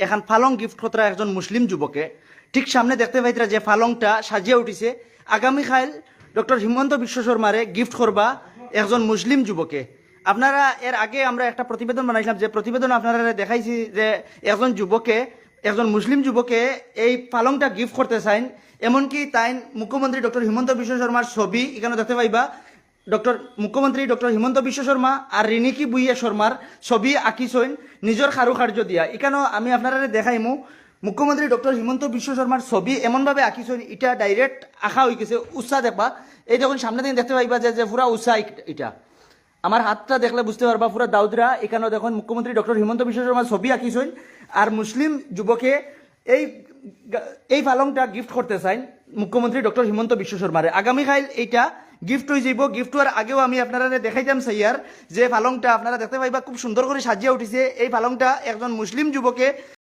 এখন ফালং গিফট কতরা একজন মুসলিম যুবকে ঠিক সামনে দেখতে পাইতরা যে ফালংটা সাজিয়ে উঠিছে আগামীকাল ডক্টর হিমন্ত বিশ্ব শর্মারে গিফট করবা একজন মুসলিম যুবকে। আপনারা এর আগে আমরা একটা প্রতিবেদন বানাইছিলাম, যে প্রতিবেদন আপনারা দেখাইছি যে একজন মুসলিম যুবকে এই পালংটা গিফট করতে চাইন, এমনকি তাই মুখ্যমন্ত্রী ডক্টর হিমন্ত বিশ্ব শর্মার ছবি এখানে দেখতে পাইবা। মুখ্যমন্ত্রী ডক্টর হিমন্ত বিশ্ব শর্মা আর রিনিকি বুইয়া শর্মার ছবি আঁকিছইন নিজের কারুকার্য দিয়া। এখানেও আমি আপনারা দেখাইমু মুখ্যমন্ত্রী ডক্টর হিমন্ত বিশ্ব শর্মার ছবি এমনভাবে আঁকিছইন, এটা ডাইরেক্ট আঁকা হয়ে গেছে উৎসাহ দেখবা। এই দেখুন সামনে দিন দেখতে পাইবা যে পুরা উৎসাহ এটা আমার হাতটা দেখলে বুঝতে পারবা পুরা দাউদরা। এখানেও দেখুন মুখ্যমন্ত্রী ডক্টর হিমন্ত বিশ্ব শর্মার ছবি আঁকিছইন আর মুসলিম যুবকে এই পালংটা গিফট করতে চাইন মুখ্যমন্ত্রী ডক্টর হিমন্ত বিশ্ব শর্মারে। আগামীকাল এইটা গিফট হয়ে যাইব। গিফট হওয়ার আগেও আমি আপনারা দেখাইতাম সাইয়ার যে পালংটা আপনারা দেখতে পাইবা খুব সুন্দর করে সাজিয়ে উঠিছে। এই পালংটা একজন মুসলিম যুবকে